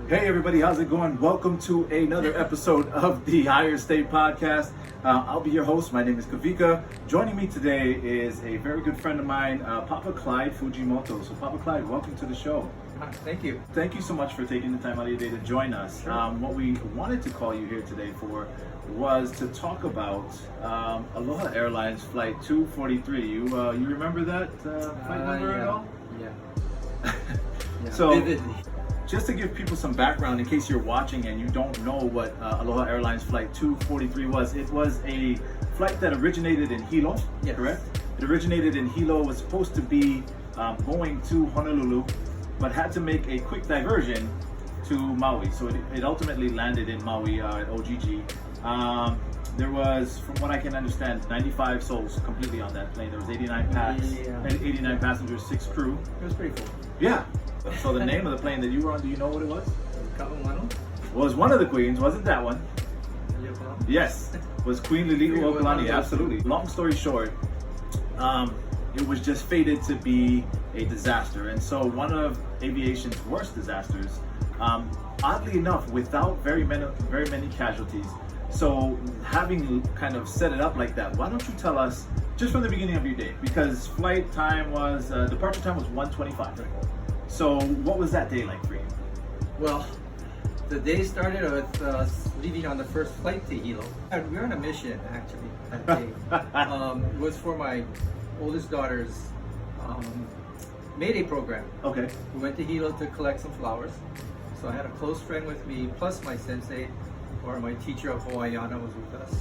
Hey everybody, how's it going? Welcome to another episode of the Higher State Podcast. I'll be your host. My name is Kavika. Joining me today is a very good friend of mine, Papa Clyde Fujimoto. So Papa Clyde, welcome to the show. Thank you. Thank you so much for taking the time out of your day to join us. Sure. What we wanted to call you here today for was to talk about Aloha Airlines Flight 243. You remember that flight number at all? Yeah. So, vividly. Just to give people some background in case you're watching and you don't know what Aloha Airlines Flight 243 was, it was a flight that originated in Hilo, Yes. correct? It originated in Hilo, was supposed to be going to Honolulu, but had to make a quick diversion to Maui. So it ultimately landed in Maui at OGG. There was, from what I can understand, 95 souls completely on that plane. There was 89 passengers, 6 crew. It was pretty cool. Yeah. So the name of the plane that you were on, do you know what it was? Kaumano? Well, it was one of the queens, wasn't that one? Yes, was Queen Liliuokalani, absolutely. Long story short, it was just fated to be a disaster. And so one of aviation's worst disasters, oddly enough, without very many casualties. So having kind of set it up like that, why don't you tell us just from the beginning of your day? Because flight time was, departure time was 1:25. So what was that day like for you? Well, the day started with us leaving on the first flight to Hilo. And we were on a mission, actually, that day. It was for my oldest daughter's Mayday program. Okay. We went to Hilo to collect some flowers. So I had a close friend with me, plus my sensei, or my teacher of Hawaiiana was with us.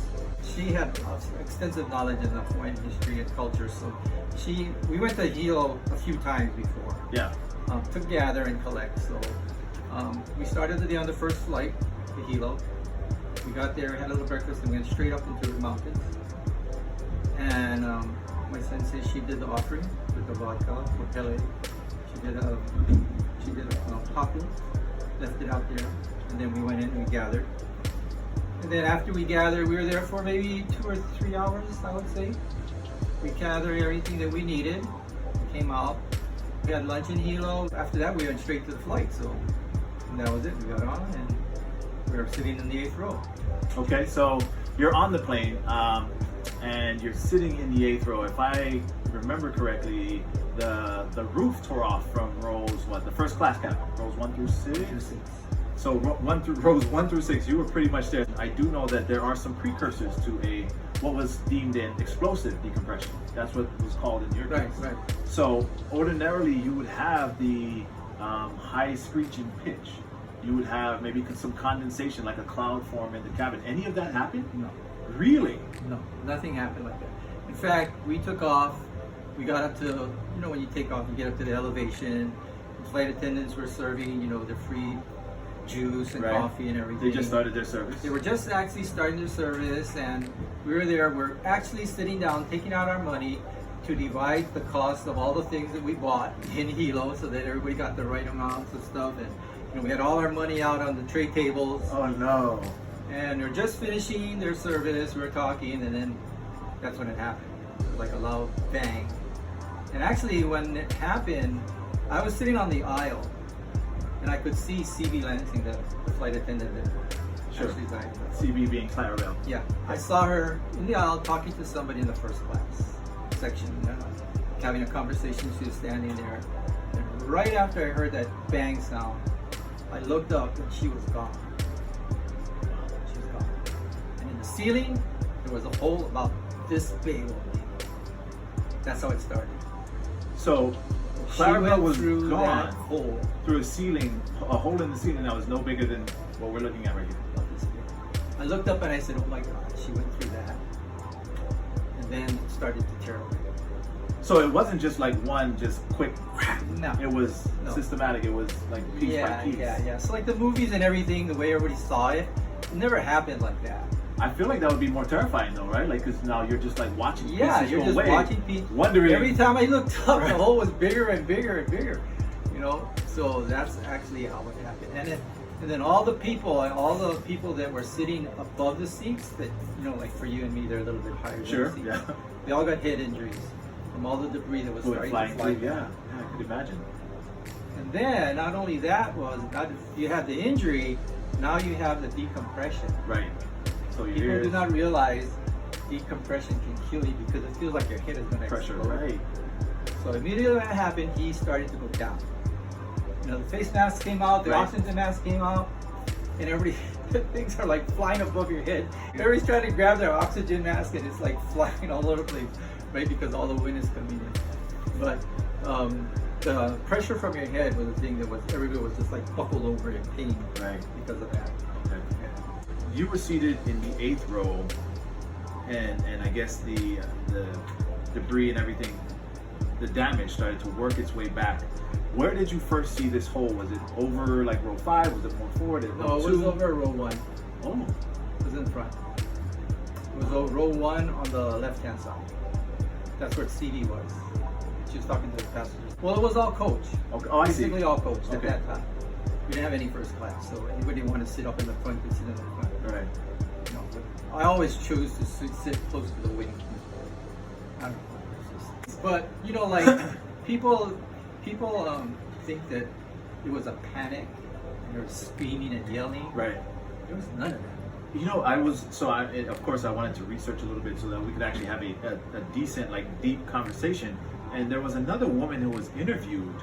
She had extensive knowledge in the Hawaiian history and culture, so we went to Hilo a few times before. Yeah. To gather and collect. So we started the day on the first flight to Hilo. We got there, had a little breakfast, and went straight up into the mountains. And my sensei, she did the offering with the vodka for Pele. She did a papu, left it out there, and then we went in and we gathered. And then after we gathered, we were there for maybe 2 or 3 hours, I would say. We gathered everything that we needed. We came out. We had lunch in Hilo. After that, we went straight to the flight. So that was it. We got on and we were sitting in the 8th row. Okay, so you're on the plane and you're sitting in the 8th row. If I remember correctly, the roof tore off from rows, the first class cabin, rows 1 through 6? So rows 1 through 6, you were pretty much there. I do know that there are some precursors to what was deemed an explosive decompression. That's what was called in your case. Right. So ordinarily you would have the high screeching pitch. You would have maybe some condensation, like a cloud form in the cabin. Any of that happened? No. Really? No, nothing happened like that. In fact, we took off. We got up to, when you take off, you get up to the elevation. The flight attendants were serving, the free juice and coffee and everything. They just started their service. They were just actually starting their service, and we were there. We're actually sitting down, taking out our money to divide the cost of all the things that we bought in Hilo, so that everybody got the right amounts of stuff. And we had all our money out on the tray tables. Oh no! And they're just finishing their service. We were talking, and then that's when it happened. It was like a loud bang. And actually, when it happened, I was sitting on the aisle. And I could see CB Lansing, the flight attendant that actually died. CB being Clarabelle. Yeah, I saw her in the aisle talking to somebody in the first class section, having a conversation. She was standing there. And right after I heard that bang sound, I looked up and she was gone. She was gone. And in the ceiling, there was a hole about this big only. That's how it started. So Clarabelle was gone hole. Through a hole in the ceiling that was no bigger than what we're looking at right here. I looked up and I said, oh my God, she went through that. And then it started to tear away. So it wasn't just like one just quick crack. No. It was systematic. It was like piece by piece. Yeah. So like the movies and everything, the way everybody saw it, it never happened like that. I feel like that would be more terrifying though, right? Like, because now you're just like watching pieces you're go just away, watching pieces. wondering. Every time I looked up, the hole was bigger and bigger and bigger. So that's actually how it happened. And then all the people that were sitting above the seats, that like for you and me, they're a little bit higher. Sure. Than the seats, Yeah. They all got head injuries. from all the debris that was Going starting flying to fly. through, yeah, I could imagine. And then, not only that you had the injury, now you have the decompression. Right. So People do not realize decompression can kill you because it feels like your head is going to pressure, explode. right? So immediately when that happened, he started to go down. You know, the face mask came out, the Right. oxygen mask came out, and everybody, things are like flying above your head. Everybody's trying to grab their oxygen mask and it's like flying all over the place, right? Because all the wind is coming in. But the pressure from your head was the thing that was, everybody was just like buckled over in pain, Right. because of that. Okay. You were seated in the 8th row, and I guess the debris and everything, the damage started to work its way back. Where did you first see this hole? Was it over like row 5? Was it more forward? No, it was over row 1. Oh, It was in front. It was row 1 on the left-hand side. That's where CD was. She was talking to the passengers. Well, it was all coach. okay. Oh, I see. Basically all coach at Okay. that time. We didn't have any first class, so anybody who wanted to sit up in the front could sit in the front. Right. You know, but I always chose to sit close to the wing. I don't know. It's just- But you know, like people think that it was a panic and they were screaming and yelling. Right. There was none of that. You know, of course I wanted to research a little bit so that we could actually have a decent, like, deep conversation. And there was another woman who was interviewed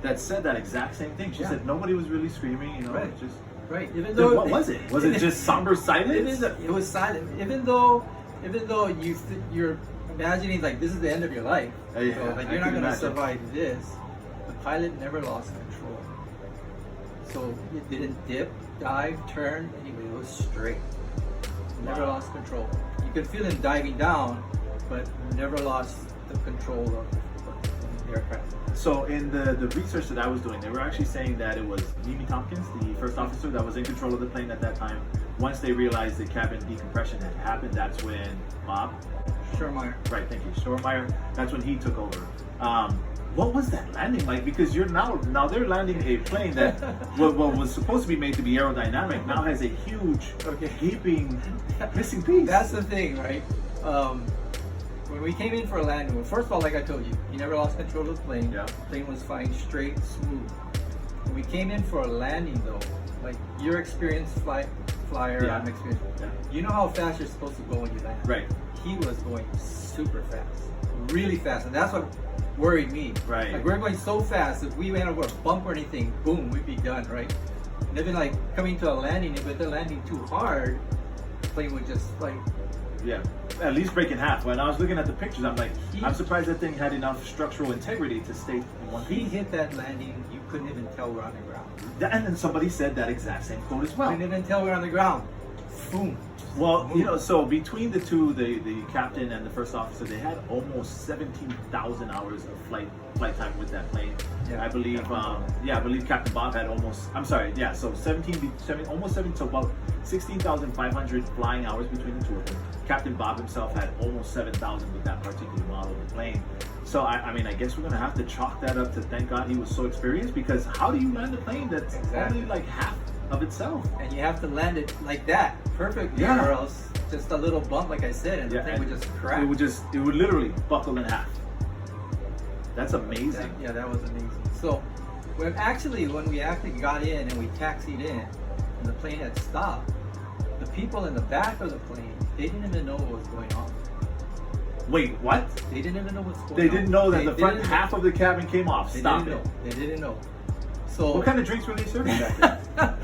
that said that exact same thing. She Yeah. said nobody was really screaming, you know, Right. just... Right. Even Then though what was it? Was it just somber silence? It was silent. Even though you're imagining like this is the end of your life, Yeah, so like I you're not can going to imagine. survive this. The pilot never lost control, so it didn't dip, dive, turn. Anyway, it was straight. Never Wow. lost control. You could feel him diving down, but never lost the control of the aircraft. So in the research that I was doing, they were actually saying that it was Mimi Tompkins, the first officer that was in control of the plane at that time. Once they realized the cabin decompression had happened, that's when Bob, Shermeyer. right, thank you, Shormeyer, that's when he took over. What was that landing like? Because you're now they're landing a plane that what was supposed to be made to be aerodynamic now has a huge, gaping, missing piece. That's the thing, right? When we came in for a landing, well, first of all, like I told you, he never lost control of the plane. Yeah. The plane was flying straight, smooth. When we came in for a landing, though, like your experienced flyer, Yeah. I'm experienced. Yeah. You know how fast you're supposed to go when you land. Right. He was going super fast, really fast, and that's what worried me. Right. Like we're going so fast, if we went over a bump or anything, boom, we'd be done, right? And even like coming to a landing, if they're landing too hard, the plane would just like. Yeah, at least break in half. When I was looking at the pictures, I'm like, He- I'm surprised that thing had enough structural integrity to stay in one He piece. hit that landing, you couldn't even tell we're on the ground. And then somebody said that exact same quote as well. Couldn't even tell we're on the ground. Boom. Well, you know, so between the two, the captain and the first officer, they had almost 17,000 hours of flight time with that plane. Yeah. I believe, I believe Captain Bob had almost, I'm sorry, yeah, so almost 17, so about 16,500 flying hours between the two of them. Captain Bob himself had almost 7,000 with that particular model of the plane. So I mean, I guess we're gonna have to chalk that up to thank God he was so experienced, because how do you land a plane that's Exactly. only like half of itself? And you have to land it like that, perfectly, Yeah. or else just a little bump, like I said, and the thing would just crack. It would literally buckle in half. That's amazing. Yeah, that was amazing. So, when we actually got in and we taxied in, and the plane had stopped, the people in the back of the plane, they didn't even know what was going on. Wait, what? They didn't even know what's going on. They didn't know that They the front didn't half of the cabin came off. They Stop didn't it. know. They didn't know. So What kind of drinks were they serving back then?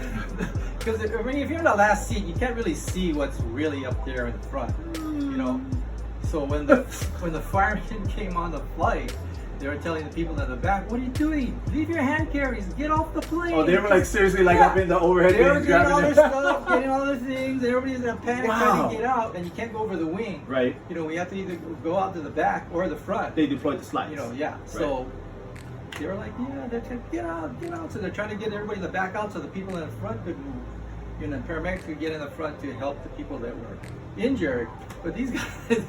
because if you're in the last seat, you can't really see what's really up there in the front, you know. So when the firemen came on the flight, they were telling the people in the back, "What are you doing? Leave your hand carries. Get off the plane." Oh, they were like seriously like up in the overhead They were bins getting all grabbing their it. stuff, getting all their things, and everybody's in a panic Wow. trying to get out, and you can't go over the wing. Right. You know, we have to either go out to the back or the front. They deployed the slides. You know, yeah. So they were like, yeah, they're trying to get out. So they're trying to get everybody in the back out so the people in the front could move. You know, paramedics could get in the front to help the people that were injured. But these guys,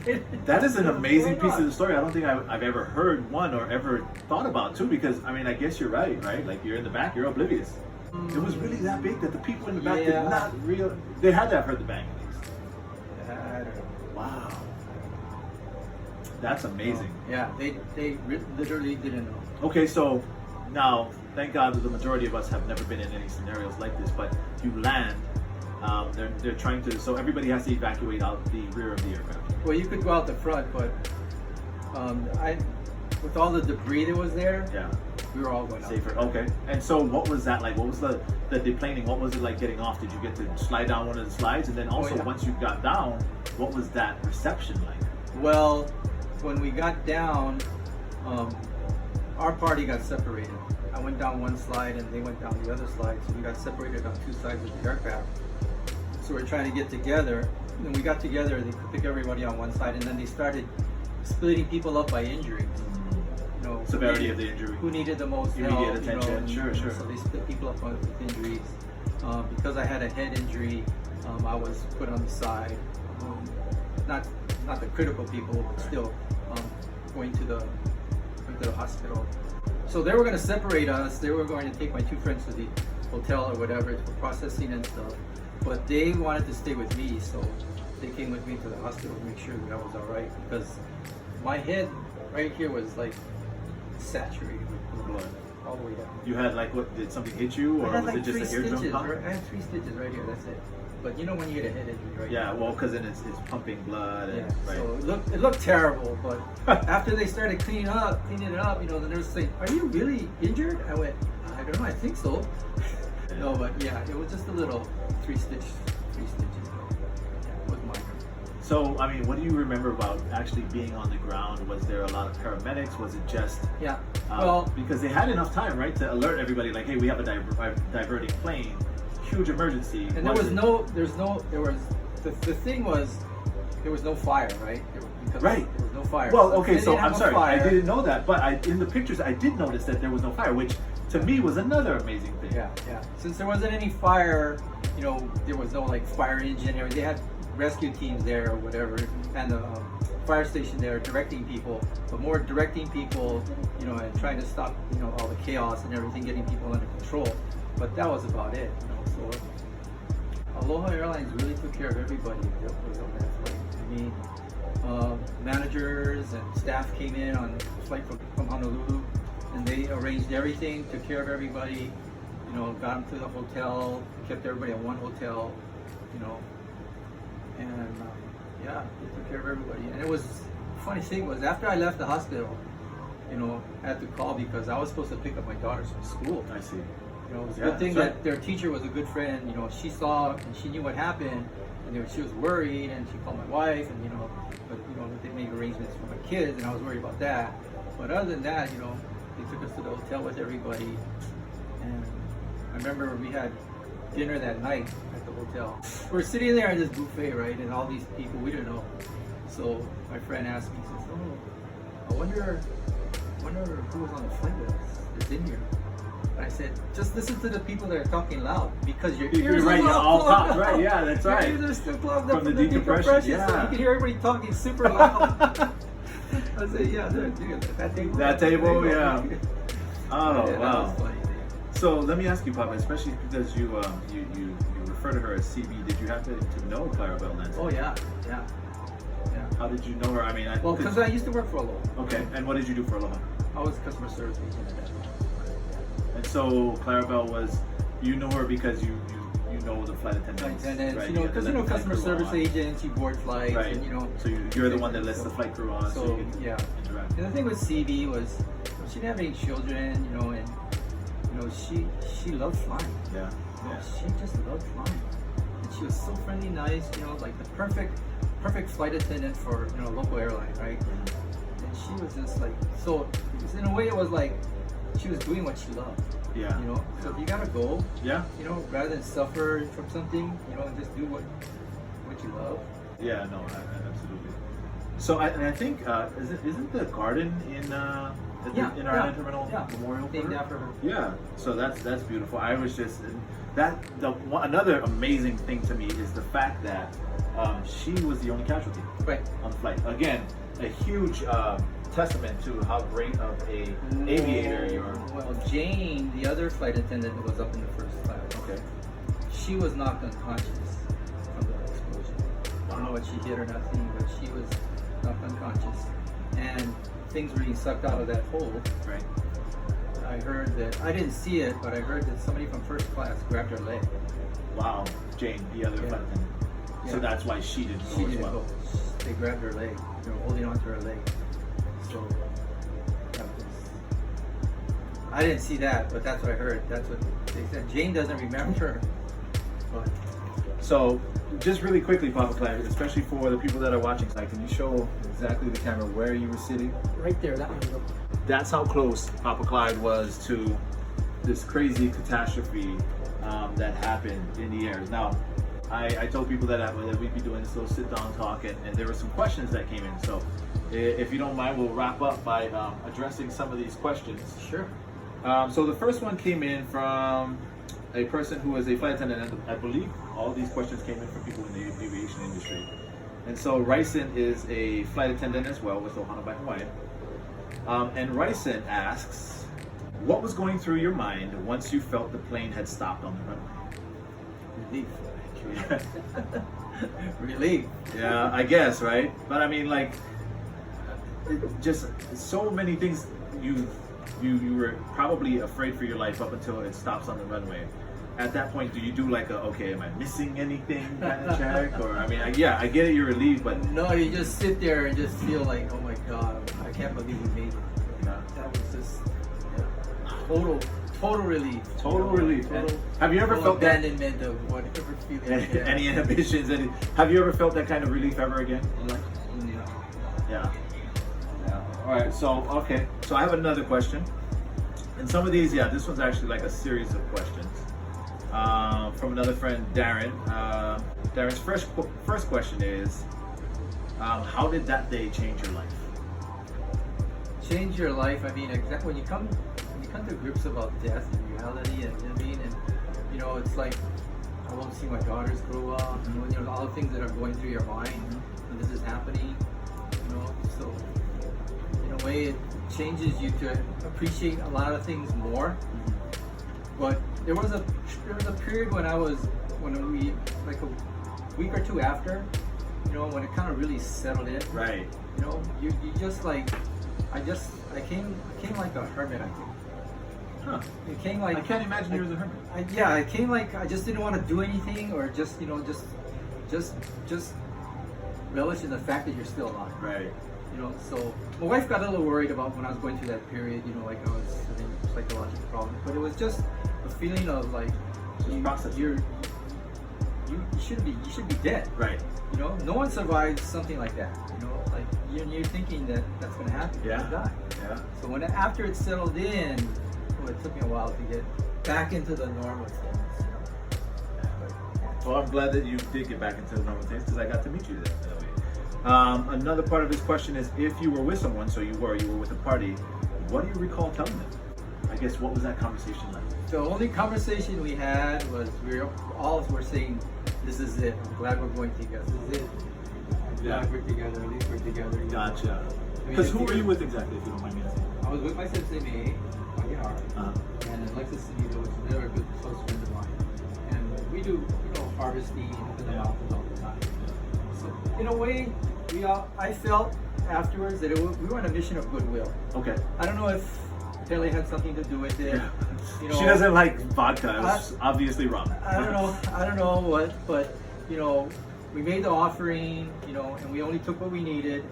That is an amazing piece of the the story. I don't think I've ever heard one or ever thought about too, because I mean, I guess you're right? Like you're in the back, you're oblivious. It was really that big that the people in the back Yeah. did not they had to have heard the bang at least. I don't know. Wow. That's amazing. Yeah, they literally didn't know. Okay, so now, thank God that the majority of us have never been in any scenarios like this, but you land, they're trying to, so everybody has to evacuate out the rear of the aircraft. Well, you could go out the front, but with all the debris that was there, Yeah, we were all going out. safer. Okay, and so what was that like? What was the deplaning? What was it like getting off? Did you get to slide down one of the slides? And then also, yeah. once you got down, what was that reception like? Well, when we got down, our party got separated. I went down one slide and they went down the other slide, so we got separated on two sides of the aircraft. So we're trying to get together. When we got together, they picked everybody on one side, and then they started splitting people up by injuries. You know, Severity of the injury. who needed the most Immediate help, attention. Sure. So they split people up with injuries. Because I had a head injury, I was put on the side. Not the critical people, but still going to the hospital. So they were going to separate us. They were going to take my two friends to the hotel or whatever for processing and stuff. But they wanted to stay with me, so they came with me to the hospital to make sure that I was all right, because my head right here was like saturated with blood all the way down. You had like what? Did something hit you, or I had was like it just a eardrum stitches, pump? right? I had 3 stitches right here. That's it. But you know when you get a head injury, right? Yeah, well, because then it's pumping blood. And, Yeah. right. So it looked terrible, but after they started cleaning it up, you know, the nurse said, "Are you really injured?" I went, "I don't know. I think so." No, but yeah, it was just a little 3 stitches. Yeah, with minor. So, I mean, what do you remember about actually being on the ground? Was there a lot of paramedics? Was it just Yeah. Well, because they had enough time, right, to alert everybody, like, hey, we have a diverting plane, huge emergency. and the thing was, there was no fire, right? Because Right. There was no fire. Well, So okay, they so didn't I'm have a sorry, I fire. didn't know that, but in the pictures I did notice that there was no fire, which to me was another amazing thing. Yeah. Since there wasn't any fire, you know, there was no like fire engine or they had rescue teams there or whatever, and the fire station there directing people, but more directing people, you know, and trying to stop, you know, all the chaos and everything, getting people under control. But that was about it, you know. So Aloha Airlines really took care of everybody that was on that flight. I mean, managers and staff came in on a flight from Honolulu, and they arranged everything, took care of everybody, you know, got them to the hotel, kept everybody at one hotel, you know, and yeah, they took care of everybody. And it was, funny thing was, after I left the hospital, you know, I had to call because I was supposed to pick up my daughters from school. I see. You know, it was a Yeah, good thing sure. that their teacher was a good friend. You know, she saw and she knew what happened, and she was worried, and she called my wife, and you know, but you know, they made arrangements for my kids, and I was worried about that. But other than that, you know, they took us to the hotel with everybody, and I remember we had dinner that night at the hotel. We're sitting there in this buffet, right, and all these people we didn't know. So my friend asked me, he says, "Oh, I wonder who was on the flight with us that's in here." And I said, "Just listen to the people that are talking loud, because your ears Right, are you're all plugged popped, up. right, yeah, that's right. Your ears are still plugged up From the decompression, so yeah. you can hear everybody talking super loud." I said, "Yeah, that table." That table, yeah. Oh, Yeah, that wow. was funny. So let me ask you, Papa, especially because you refer to her as CB, did you happen to know Clarabelle Lansing? Oh yeah. How did you know her? I mean, Well, because I used to work for Aloha. Okay, and what did you do for Aloha? I was customer service agent at that time. And so Clarabelle was, you know her because you know the flight attendants, And right? you know, have to because let you know, the flight customer crew service on. agents, you board flights, Right. and you know. So you're the one that lets the flight crew on, so you can yeah. interact. And the thing with CB was, she didn't have any children, you know, and you know, she loved flying. Yeah. You know, she just loved flying, and she was so friendly, nice, you know, like the perfect flight attendant for, you know, a local airline, right? And she was just like, so in a way it was like she was doing what she loved. Yeah. You know, so if you gotta go, Yeah. you know, rather than suffer from something, you know, and just do what you love. Yeah. No. Absolutely. So I think isn't the garden in our island terminal memorial for named her? after her. Yeah. So that's beautiful. I was just another amazing thing to me is the fact that she was the only casualty Right. on the flight. Again, a huge testament to how great of a aviator you are. Well, Jane, the other flight attendant that was up in the first class, Okay. she was knocked unconscious from the explosion. I don't know what she did or nothing, but she was knocked unconscious. and things were being sucked out of that hole. Right. I heard that, I didn't see it, but I heard that somebody from first class grabbed her leg. Wow. Jane, the other flight attendant. So Yeah. that's why she didn't She go as didn't well. go. They grabbed her leg. They were holding onto her leg. So that was, I didn't see that, but that's what I heard. That's what they said. Jane doesn't remember. But So, just really quickly, Papa Clyde, especially for the people that are watching, like, can you show exactly the camera where you were sitting? right there, that one. That's how close Papa Clyde was to this crazy catastrophe that happened in the air. Now, I told people that we'd be doing this little sit-down talk, and there were some questions that came in. So, if you don't mind, we'll wrap up by addressing some of these questions. Sure. So the first one came in from a person who is a flight attendant, and I believe all these questions came in from people in the aviation industry. And so Ryson is a flight attendant as well with Ohana by Hawaii. And Ryson asks, what was going through your mind once you felt the plane had stopped on the runway? Relief. Relief. Yeah, I guess, right? But I mean, like, just so many things you were probably afraid for your life up until it stops on the runway. At that point, do you do like a, okay, am I missing anything kind of check? Or, I mean, yeah, I get it, you're relieved, but... No, you just sit there and just feel like, oh my God, I can't believe we made it. Yeah. That was just total relief. Total relief. Total, Have you ever total felt that? abandonment of whatever feeling. Any inhibitions? Have you ever felt that kind of relief ever again? No. Yeah. All right. So So I have another question, and some of these, yeah, this one's actually like a series of questions from another friend, Darren. Darren's first question is, how did that day change your life? Change your life. I mean, exactly when you come to grips about death and reality, and I mean, and you know, it's like I won't see my daughters grow up. You know, all the things that are going through your mind when this is happening. You know, so in a way, it changes you to appreciate a lot of things more. But there was a period when we like a week or two after, you know, when it kind of really settled in. Right. You know, you just like I came like a hermit, I think. Huh. It came like I can't imagine you as a hermit. I came like I just didn't want to do anything, or just, you know, just relish in the fact that you're still alive. Right. You know, so my wife got a little worried about when I was going through that period, you know, like I was having psychological problems, but it was just a feeling of like you should be dead. Right. You know, no one survives something like that. You know, like you're thinking that that's going to happen. You're Yeah. going to die. Yeah. So after it settled in, well, it took me a while to get back into the normal things. You know? Well, I'm glad that you did get back into the normal things because I got to meet you that way. Another part of his question is, if you were with someone, so you were with a party, what do you recall telling them? I guess, what was that conversation like? The only conversation we had was all were saying, "This is it. I'm glad we're going together. This is it. I'm glad we're together. At least we're together." You know? Gotcha. I mean, Because who were you with exactly, if you don't mind me asking? I was with my sensei May, my guitar, and Alexis Sinito, which is another good close friend of mine. And we do, you know, harvesting up in the mountains all the time. So in a way, I felt afterwards that we were on a mission of goodwill. Okay. I don't know if Kelly had something to do with it. Yeah. You know, She doesn't like vodka. It was obviously wrong. I don't know what, but you know, we made the offering, you know, and we only took what we needed.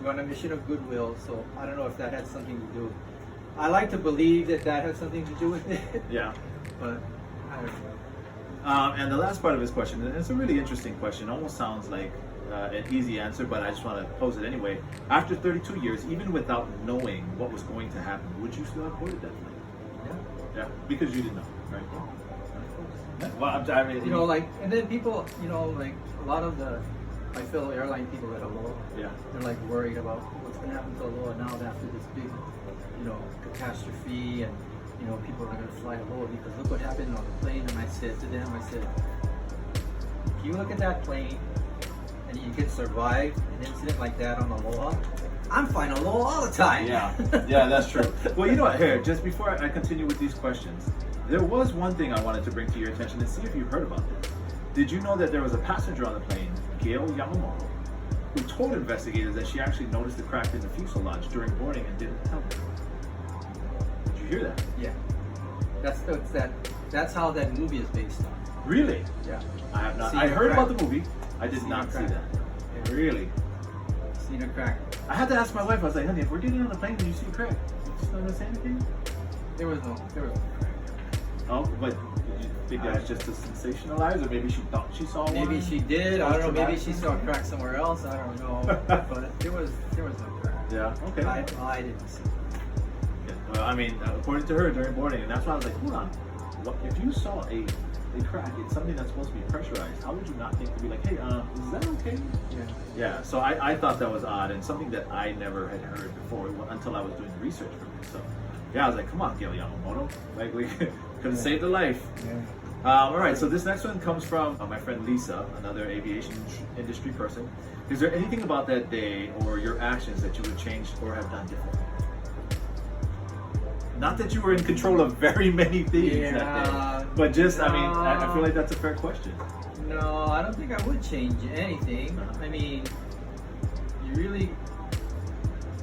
We're on a mission of goodwill, so I don't know if that had something to do. I like to believe that had something to do with it. Yeah. But I don't know. And the last part of his question, and it's a really interesting question, almost sounds like an easy answer, but I just want to pose it anyway. After 32 years, even without knowing what was going to happen, would you still have boarded that plane? Yeah, because you didn't know, right? Yeah. Well, I mean, You know, like, and then people, you know, like a lot of my fellow airline people at Aloha, yeah, they're like worried about what's going to happen to Aloha now after this big, you know, catastrophe, and you know, people are going to fly Aloha because look what happened on the plane. And I said to them, if you look at that plane and you can survive an incident like that on Aloha, I'm flying Aloha all the time. Yeah, that's true. Well, you know what, here, just before I continue with these questions, there was one thing I wanted to bring to your attention and see if you heard about this. Did you know that there was a passenger on the plane, Gail Yamamoto, who told investigators that she actually noticed the crack in the fuselage during boarding and didn't tell them. Did you hear that? Yeah. That's how that movie is based on. Really? Yeah. I have not. Seen I a heard crack. about the movie. I did Seen not a see crack. that. Yeah. Really? Seen a crack. I had to ask my wife. I was like, honey, if we're getting on the plane, do you see a crack? She's not gonna say anything. There was no crack. Oh, but did you think that was just to sensationalize, or maybe she thought she saw one? Maybe she did. I don't know. Maybe she saw a Dramatic. crack somewhere else. I don't know. But there was no crack. Yeah. Okay. I didn't see. Yeah, well, I mean, according to her during boarding, and that's why I was like, hold on. What, if you saw a crack in something that's supposed to be pressurized, how would you not think to be like, hey, is that okay? Yeah. Yeah, so I thought that was odd and something that I never had heard before until I was doing the research for this. So, yeah, I was like, come on, Gail Yamamoto. Like, we could have saved a life. Yeah. All right, so this next one comes from my friend Lisa, another aviation industry person. Is there anything about that day or your actions that you would change or have done differently? Not that you were in control of very many things that day, but just, I mean, I feel like that's a fair question. No, I don't think I would change anything. I mean, you really,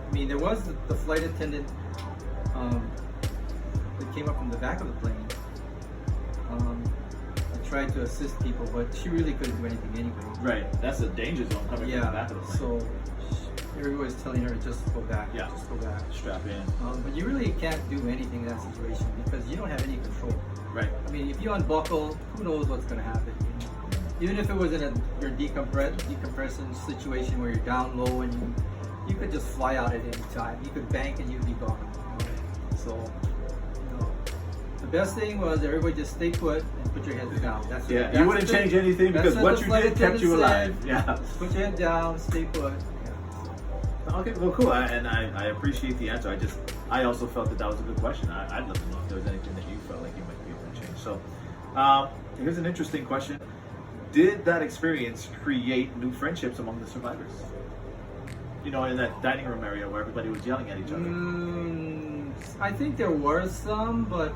I mean, there was the flight attendant that came up from the back of the plane. I tried to assist people, but she really couldn't do anything anyway. Right, that's a danger zone coming from the back of the plane. So everybody's telling her just go back, Yeah. just go back. Strap in. But you really can't do anything in that situation because you don't have any control. Right. I mean, if you unbuckle, who knows what's going to happen? You know? Even if it was in your decompression situation where you're down low and you could just fly out at any time. You could bank and you'd be gone. You know? So, you know, the best thing was everybody just stay put and put your heads down. That's Yeah, you wouldn't change anything because what you did kept you alive. Yeah. Just put your head down, stay put. Okay, well, cool. I appreciate the answer. I also felt that was a good question. I'd love to know if there was anything that you felt like you might be able to change. So, here's an interesting question. Did that experience create new friendships among the survivors? You know, in that dining room area where everybody was yelling at each other. I think there were some, but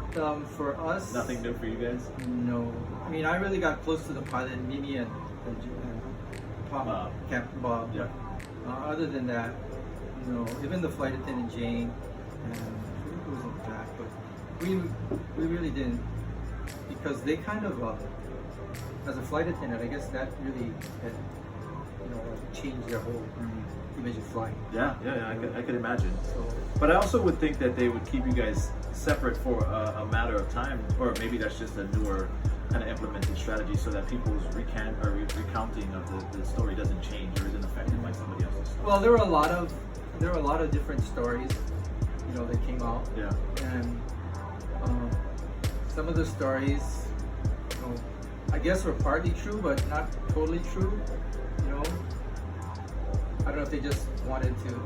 for us... Nothing new for you guys? No. I mean, I really got close to the pilot, Mimi and Papa, Captain Bob. Yeah. Other than that, no. Even the flight attendant Jane, and I think it was in the back, but we really didn't, because they kind of, as a flight attendant, I guess that really had, you know, changed their whole image of flying. Yeah, I could imagine. So, but I also would think that they would keep you guys separate for a matter of time, or maybe that's just a newer kind of implemented strategy so that people's recounting of the story doesn't change or isn't affected by somebody else's story. well, there were a lot of different stories, you know, that came out. Yeah. And some of the stories, you know, I guess were partly true, but not totally true. You know, I don't know if they just wanted to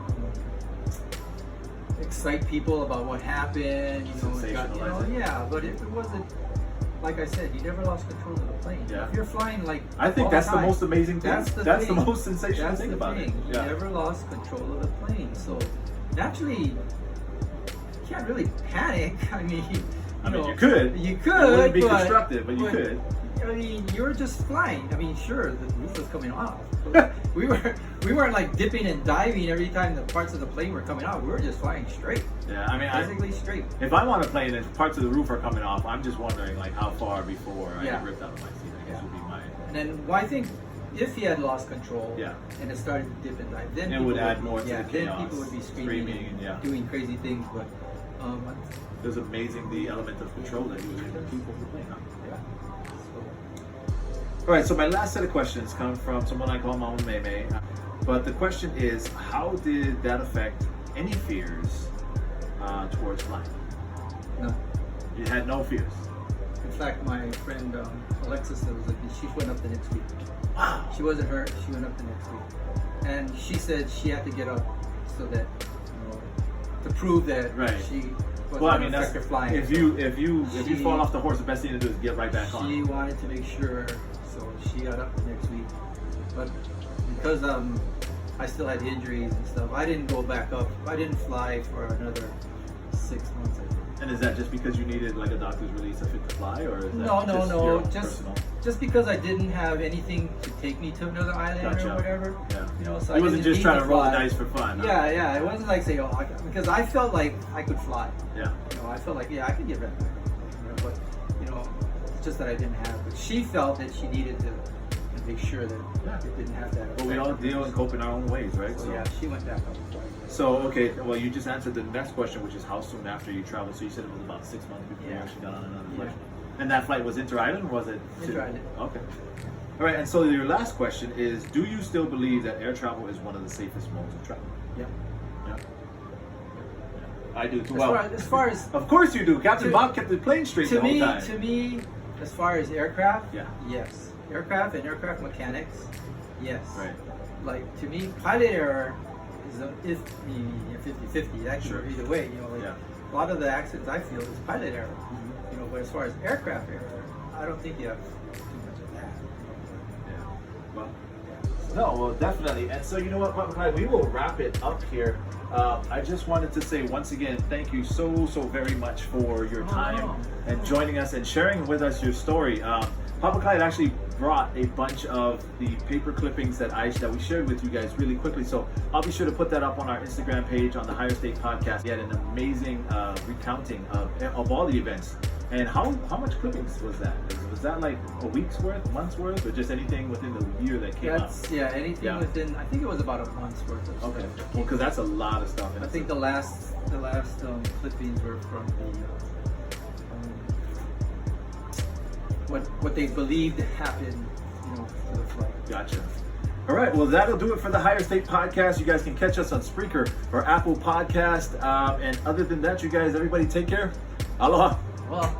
excite people about what happened. You know, Sensationalize it. yeah. But if it wasn't, like I said, you never lost control of the plane. Yeah. If you're flying like I think all that's the time, most amazing thing. That's the That's thing. the most sensational That's thing the about thing. it. You Yeah. never lost control of the plane. So naturally, you can't really panic. I mean, you could. You It could. wouldn't be but, constructive, but you could. I mean, you were just flying. I mean, sure, the roof was coming off. But we weren't like dipping and diving every time the parts of the plane were coming off. We were just flying straight. Yeah, I mean, Basically straight. if I'm on a plane and parts of the roof are coming off, I'm just wondering like how far before I Yeah. get ripped out of my seat. I guess would be my. And then, well, I think if he had lost control, Yeah. and it started to dip and dive, then It people would add more to yeah, the then chaos, people would be screaming and, yeah. doing crazy things. But It was amazing the element of control that he was able to keep over the plane. Huh? yeah. All right, so my last set of questions come from someone I call Mama Meme. But the question is, how did that affect any fears towards flying? No. You had no fears. In fact, my friend Alexis, that was like, she went up the next week. Wow. She wasn't hurt. She went up the next week, and she said she had to get up so that, you know, to prove that Right. she wasn't Well, I mean, affected flying. if So you she- fall off the horse, the best thing to do is get right back on. she wanted to make sure, so she got up the next week. But because I still had injuries and stuff, I didn't go back up. I didn't fly for another 6 months, I think. And is that just because you needed like a doctor's release of fit to fly, or is that No, your just personal? just because I didn't have anything to take me to another island Gotcha. or whatever. Yeah. You know, so He I wasn't didn't just need trying to roll the fly. dice for fun. Huh? Yeah. It wasn't like say, because I felt like I could fly. Yeah. You know, I felt like I could get red. You know, but it's just that I didn't have. But she felt that she needed to make sure that it didn't have that. But we all deal and cope in our own ways, right? So yeah, she went back up. So okay, well you just answered the next question, which is how soon after you traveled. So you said it was about 6 months before you actually got on another flight. And that flight was inter-island, or was it? Inter-island. Okay. All right, and so your last question is, do you still believe that air travel is one of the safest modes of travel? Yeah. Yeah. I do too. As far as of course you do. Captain Bob kept the plane straight the whole time. To me, as far as aircraft, Yeah. yes. Aircraft and aircraft mechanics, yes. Right. Like, to me, pilot error is a 50-50. That can Sure. go either way. You know, like a lot of the accidents I feel is pilot error. Mm-hmm. You know, but as far as aircraft error, I don't think you have too much of that. Yeah. Well. No, well, definitely. And so, you know what, Papa Clyde, we will wrap it up here. I just wanted to say once again, thank you so very much for your time and joining us and sharing with us your story. Papa Clyde actually brought a bunch of the paper clippings that we shared with you guys really quickly. So I'll be sure to put that up on our Instagram page on the Higher State Podcast. He had an amazing recounting of all the events. And how much clippings was that? Was that like a week's worth, month's worth, or just anything within the year that came out? Anything within. I think it was about a month's worth of stuff. Okay, well, because that's a lot of stuff. I think the last clippings were from the what they believed happened, for the flight. Gotcha. All right, well, that'll do it for the Higher State Podcast. You guys can catch us on Spreaker or Apple Podcast. And other than that, you guys, everybody take care. Aloha. Well.